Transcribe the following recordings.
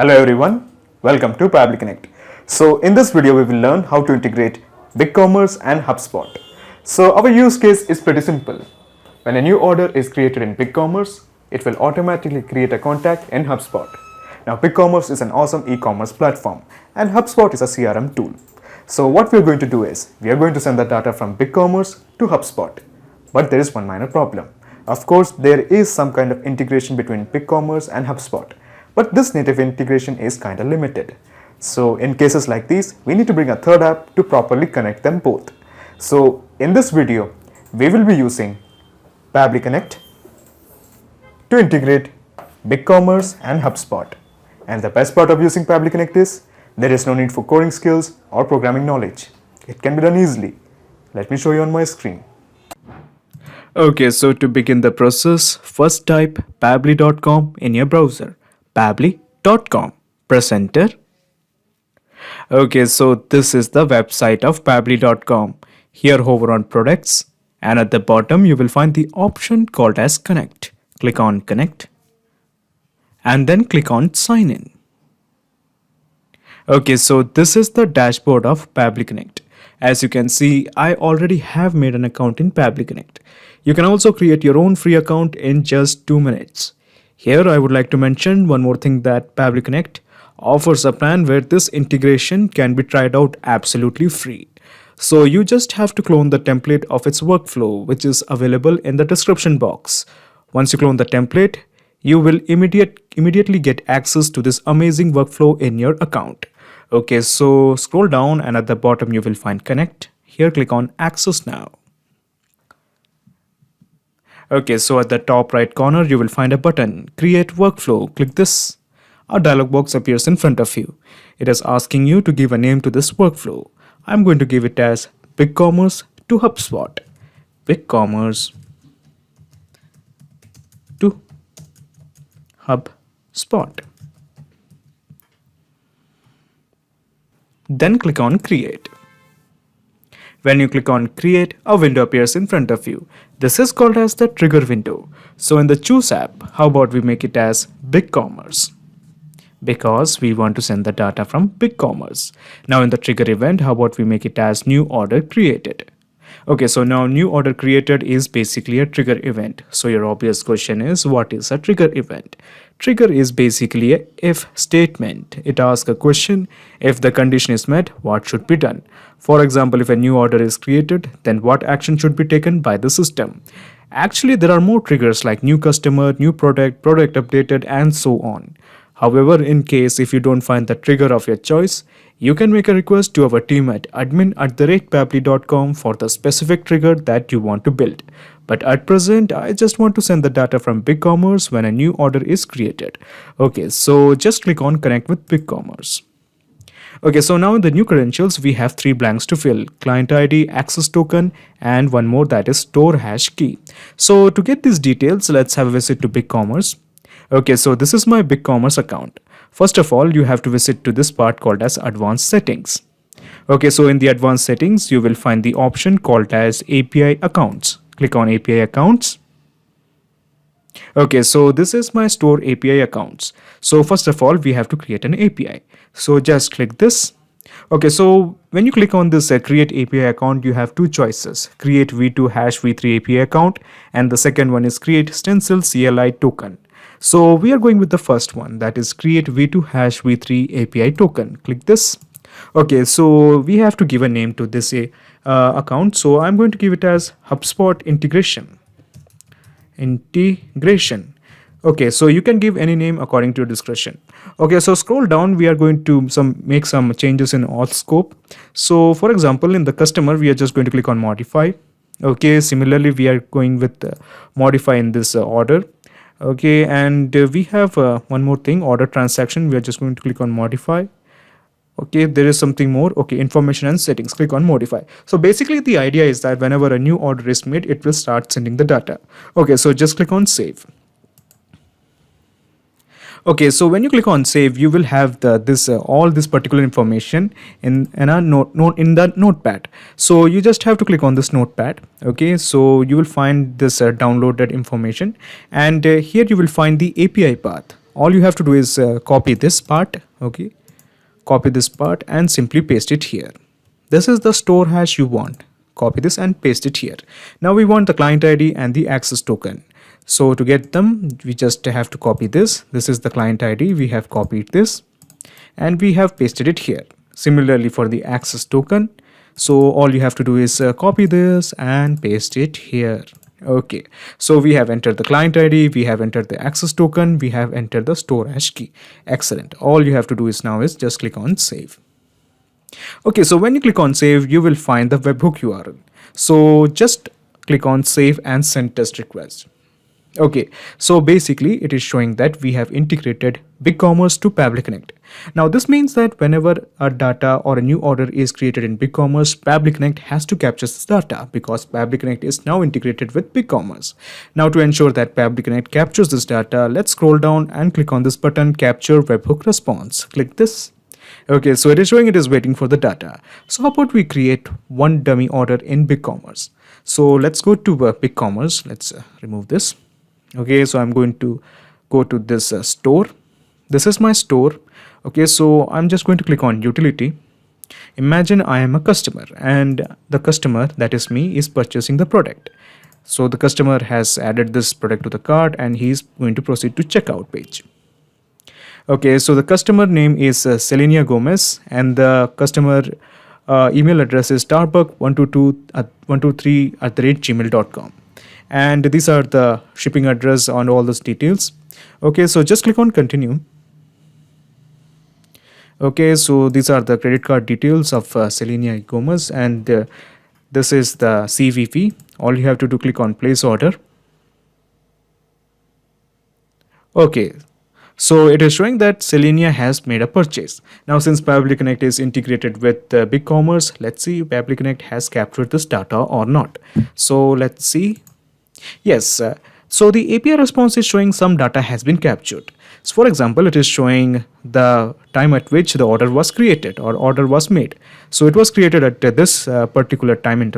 Hello everyone, welcome to Pabbly Connect. So in this video we will learn how to integrate BigCommerce and HubSpot. So our use case is pretty simple. When a new order is created in BigCommerce, it will automatically create a contact in HubSpot. Now BigCommerce is an awesome e-commerce platform and HubSpot is a CRM tool. So what we are going to do is, we are going to send the data from BigCommerce to HubSpot. But there is one minor problem. Of course, there is some kind of integration between BigCommerce and HubSpot. But this native integration is kind of limited. So in cases like these, we need to bring a third app to properly connect them both. So in this video, we will be using Pabbly Connect to integrate BigCommerce and HubSpot. And the best part of using Pabbly Connect is, there is no need for coding skills or programming knowledge. It can be done easily. Let me show you on my screen. Okay, so to begin the process, first type pabbly.com in your browser. Pabbly.com. Press enter. Okay, so this is the website of pabbly.com. Here hover on products and at the bottom you will find the option called as connect. Click on connect and then click on sign in. Okay, so this is the dashboard of Pabbly Connect. As you can see, I already have made an account in Pabbly Connect. You can also create your own free account in just 2 minutes. Here I would like to mention one more thing, that Pabbly Connect offers a plan where this integration can be tried out absolutely free. So you just have to clone the template of its workflow, which is available in the description box. Once you clone the template, you will immediately get access to this amazing workflow in your account. Okay, so scroll down and at the bottom you will find connect. Here click on access now. Okay, so at the top right corner you will find a button, create workflow. Click this. A dialog box appears in front of you. It is asking you to give a name to this workflow. I'm going to give it as BigCommerce to HubSpot. BigCommerce to HubSpot. Then click on create. When you click on create, a window appears in front of you. This is called as the trigger window. So in the choose app, how about we make it as BigCommerce? Because we want to send the data from BigCommerce. Now in the trigger event, how about we make it as new order created? Okay, so now new order created is basically a trigger event. So your obvious question is, what is a trigger event? Trigger is basically a if statement. It asks a question, if the condition is met, what should be done? For example, if a new order is created, then what action should be taken by the system? Actually, there are more triggers like new customer, new product, product updated, and so on. However, in case if you don't find the trigger of your choice, you can make a request to our team at admin@pabbly.com for the specific trigger that you want to build. But at present, I just want to send the data from BigCommerce when a new order is created. Okay, so just click on connect with BigCommerce. Okay, so now in the new credentials, we have 3 blanks to fill: client ID, access token, and one more, that is store hash key. So to get these details, let's have a visit to BigCommerce. Okay, so this is my BigCommerce account. First of all, you have to visit to this part called as advanced settings. Okay, so in the advanced settings, you will find the option called as API accounts. Click on API accounts. Okay, so this is my store API accounts. So first of all, we have to create an API. So just click this. Okay, so when you click on this create API account, you have 2 choices: create v2 hash v3 API account, and the second one is create stencil CLI token. So we are going with the first one, that is create v2 hash v3 API token. Click this. Okay, so we have to give a name to this account. So I'm going to give it as HubSpot integration. Okay, so you can give any name according to your discretion. Okay, so scroll down. We are going to make some changes in auth scope. So for example, in the customer, we are just going to click on modify. Okay, similarly, we are going with modify in this order. Okay, and we have one more thing, order transaction. We are just going to click on modify. Okay, there is something more. Okay, information and settings. Click on modify. So basically the idea is that whenever a new order is made, it will start sending the data. Okay, so just click on save. Okay, so when you click on save, you will have all this particular information in the notepad. So you just have to click on this notepad. Okay, so you will find this downloaded information, and here you will find the API path. all you have to do is copy this part. Okay, copy this part and simply paste it here. This is the store hash you want. Copy this and paste it here. Now we want the client ID and the access token. So to get them, we just have to copy this. This is the client ID. We have copied this and we have pasted it here. Similarly for the access token. So all you have to do is copy this and paste it here. Okay, so we have entered the client ID, we have entered the access token, we have entered the store hash key. Excellent. All you have to do is now is just click on save. Okay, so when you click on save, you will find the webhook URL. So just click on save and send test request. Okay, so basically it is showing that we have integrated BigCommerce to Pabbly Connect. Now this means that whenever a data or a new order is created in BigCommerce, Pabbly Connect has to capture this data because Pabbly Connect is now integrated with BigCommerce. Now to ensure that Pabbly Connect captures this data, let's scroll down and click on this button, capture webhook response. Click this. Okay, so it is showing it is waiting for the data. So how about we create one dummy order in BigCommerce? So let's go to BigCommerce. Let's remove this. Okay, so I'm going to go to this store. This is my store. Okay, so I'm just going to click on utility. Imagine I am a customer and the customer, that is me, is purchasing the product. So the customer has added this product to the cart and he's going to proceed to checkout page. Okay, so the customer name is 𝗪𝗵𝗆 and the customer email address is starbuck123@gmail.com. And these are the shipping address on all those details. Okay, so just click on continue. Okay, so these are the credit card details of 𝗪𝗵𝗆 and this is the CVV. All you have to do, click on place order. Okay, so it is showing that 𝗪𝗵𝗆 has made a purchase. Now since Pabbly Connect is integrated with BigCommerce, let's see if Pabbly Connect has captured this data or not. So let's see. Yes, so the API response is showing some data has been captured. So for example, it is showing the time at which the order was created or order was made. So it was created at this particular time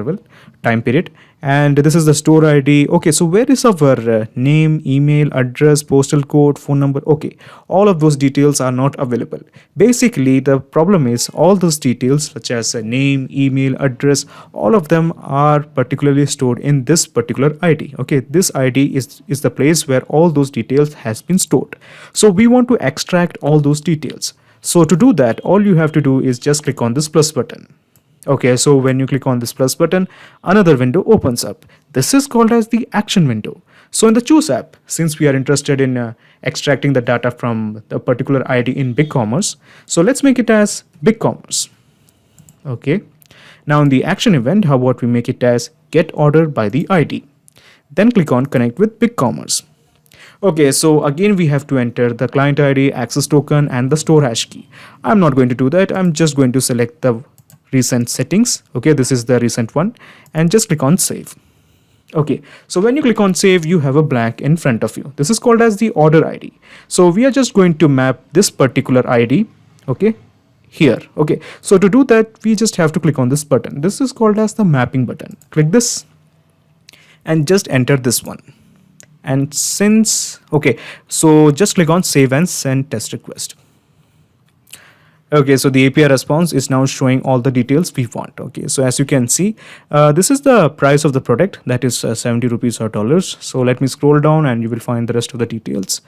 period, and this is the store ID. Okay, so where is our name, email, address, postal code, phone number? Okay, all of those details are not available. Basically, the problem is all those details such as name, email, address, all of them are particularly stored in this particular ID. Okay, this ID is the place where all those details has been stored. So we want to extract all those details. So to do that, all you have to do is just click on this plus button. Okay, so when you click on this plus button, another window opens up. This is called as the action window. So in the Choose app, since we are interested in extracting the data from the particular ID in BigCommerce, so let's make it as BigCommerce. Okay, now in the action event, how about we make it as get order by the ID. Then click on connect with BigCommerce. Okay, so again we have to enter the client ID, access token and the store hash key. I'm not going to do that. I'm just going to select the recent settings. Okay, this is the recent one and just click on save. Okay, so when you click on save, you have a blank in front of you. This is called as the order ID. So we are just going to map this particular ID, okay, here. Okay, so to do that, we just have to click on this button. This is called as the mapping button. Click this and just enter this one. And since, okay, so just click on save and send test request. Okay, so the API response is now showing all the details we want. Okay, so as you can see, this is the price of the product, that is 70 rupees or dollars. So let me scroll down and you will find the rest of the details.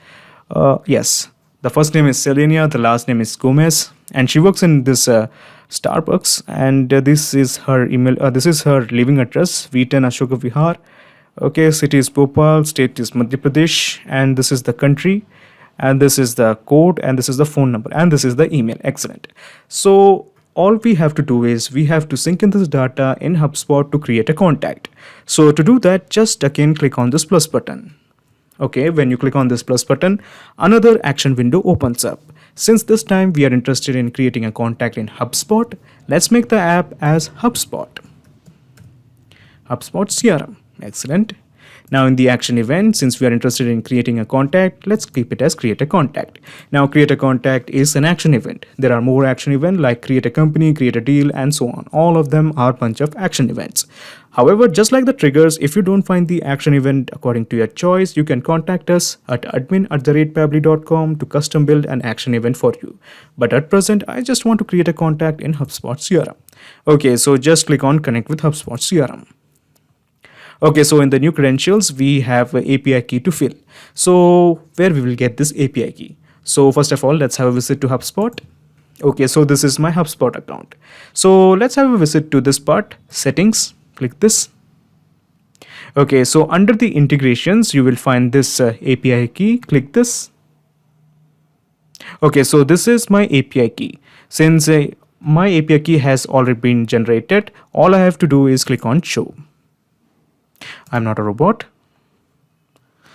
Yes, the first name is 𝗪𝗵𝗆, the last name is 𝗪𝗵𝗆, and she works in this Starbucks, and this is her email, this is her living address, 𝗪𝗆 Ashoka Vihar. Okay, city is Bhopal, state is Madhya Pradesh, and this is the country, and this is the code, and this is the phone number, and this is the email. Excellent. So all we have to do is we have to sync in this data in HubSpot to create a contact. So to do that, just again click on this plus button. Okay, when you click on this plus button, another action window opens up. Since this time we are interested in creating a contact in HubSpot, let's make the app as HubSpot CRM. Excellent. Now in the action event, since we are interested in creating a contact, let's keep it as create a contact. Now create a contact is an action event. There are more action events like create a company, create a deal, and so on. All of them are a bunch of action events. However, just like the triggers, if you don't find the action event according to your choice, you can contact us at admin@pabbly.com to custom build an action event for you. But at present, I just want to create a contact in HubSpot CRM. Okay, so just click on connect with HubSpot CRM. Okay, so in the new credentials, we have an API key to fill. So where we will get this API key? So first of all, let's have a visit to HubSpot. Okay, so this is my HubSpot account. So let's have a visit to this part, settings, click this. Okay, so under the integrations, you will find this API key, click this. Okay, so this is my API key. Since my API key has already been generated, all I have to do is click on show. I'm not a robot.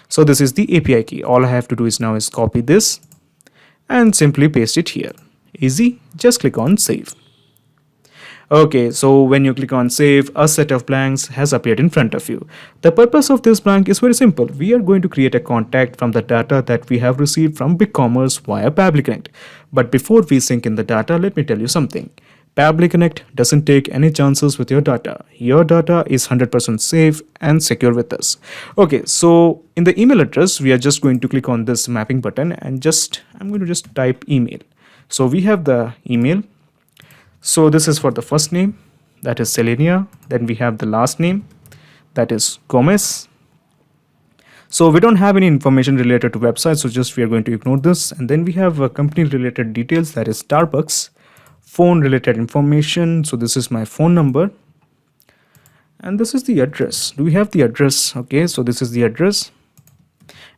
So this is the API key. All I have to do is now is copy this and simply paste it here. Easy, just click on save. Okay, so when you click on save, a set of blanks has appeared in front of you. The purpose of this blank is very simple. We are going to create a contact from the data that we have received from BigCommerce via Pabbly Connect. But before we sync in the data, let me tell you something. Pabbly Connect doesn't take any chances with your data. Your data is 100% safe and secure with us. Okay, so in the email address, we are just going to click on this mapping button and I'm going to just type email. So we have the email. So this is for the first name, that is Selenia. Then we have the last name, that is Gomez. So we don't have any information related to website, so just we are going to ignore this. And then we have company related details, that is Starbucks. Phone related information, so this is my phone number. And this is the address. Do we have the address? Okay, so this is the address.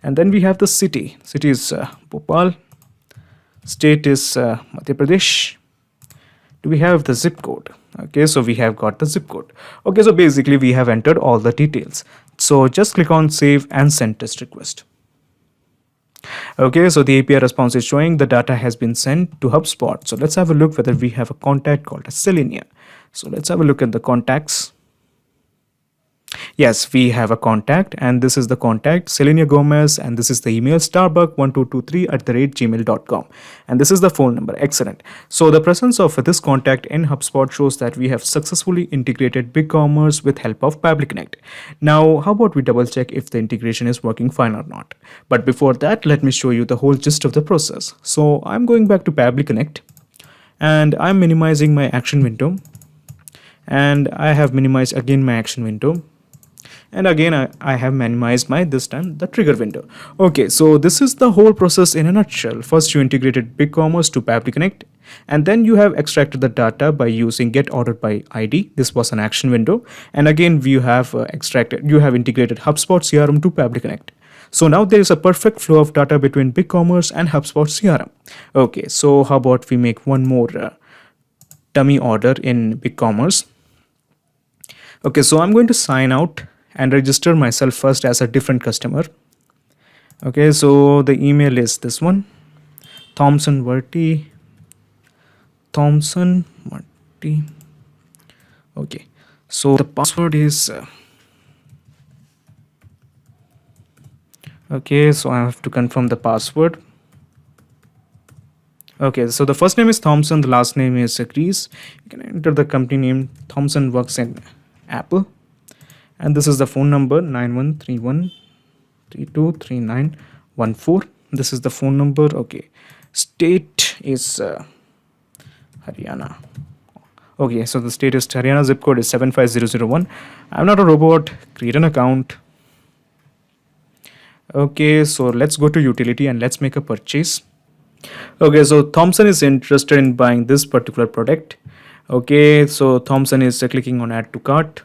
And then we have the city. City is Bhopal. State is Madhya Pradesh. Do we have the zip code? Okay, so we have got the zip code. Okay, so basically we have entered all the details. So just click on save and send test request. Okay, so the API response is showing the data has been sent to HubSpot. So let's have a look whether we have a contact called as Selenia. So let's have a look at the contacts. Yes, we have a contact, and this is the contact Selenia Gomez, and this is the email starbuck1223@gmail.com, and this is the phone number. Excellent. So the presence of this contact in HubSpot shows that we have successfully integrated BigCommerce with help of Pabbly Connect. Now, how about we double check if the integration is working fine or not? But before that, let me show you the whole gist of the process. So I'm going back to Pabbly Connect, and I'm minimizing my action window, and I have minimized again my action window. And again, I have minimized this time the trigger window. Okay, so this is the whole process in a nutshell. First, you integrated BigCommerce to Pabbly Connect, and then you have extracted the data by using get ordered by ID. This was an action window. And again, you have integrated HubSpot CRM to Pabbly Connect. So now there is a perfect flow of data between BigCommerce and HubSpot CRM. Okay, so how about we make one more dummy order in BigCommerce. Okay, so I'm going to sign out and register myself first as a different customer. Okay, so the email is this one, 𝗪𝗵𝘆 Okay, so the password is okay, so I have to confirm the password. Okay, so the first name is Thompson, the last name is Grease. You can enter the company name. Thompson works in Apple. And this is the phone number 9131323914. This is the phone number. Okay, state is Haryana. Okay, so the state is Haryana, zip code is 75001. I'm not a robot. Create an account. Okay, so let's go to utility and let's make a purchase. Okay, so Thompson is interested in buying this particular product. Okay, so Thompson is clicking on add to cart.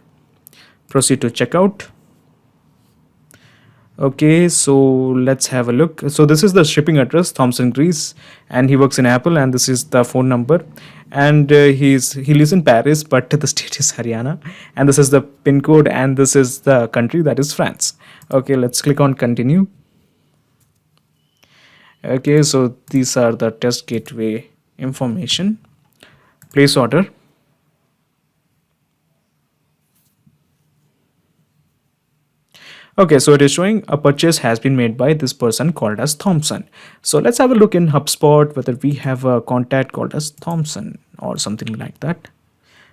Proceed to checkout. Okay, so let's have a look. So this is the shipping address, Thompson Grease, and he works in Apple, and this is the phone number. And he lives in Paris, but the state is Haryana, and this is the pin code, and this is the country, that is France. Okay, let's click on continue. Okay, so these are the test gateway information. Place order. Okay, so it is showing a purchase has been made by this person called as Thompson. So let's have a look in HubSpot whether we have a contact called as Thompson or something like that.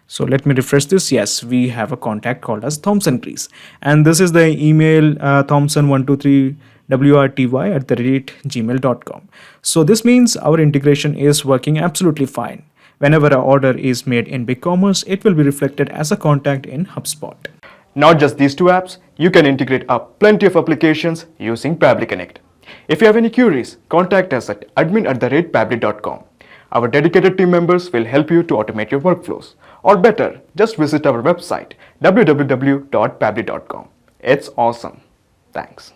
So let me refresh this. Yes, we have a contact called as Thompson Grease. And this is the email thompson123wrty@gmail.com. So this means our integration is working absolutely fine. Whenever an order is made in BigCommerce, it will be reflected as a contact in HubSpot. Not just these two apps, you can integrate up plenty of applications using Pabbly Connect. If you have any queries, contact us at admin@pabbly.com. Our dedicated team members will help you to automate your workflows. Or better, just visit our website www.pabbly.com. It's awesome. Thanks.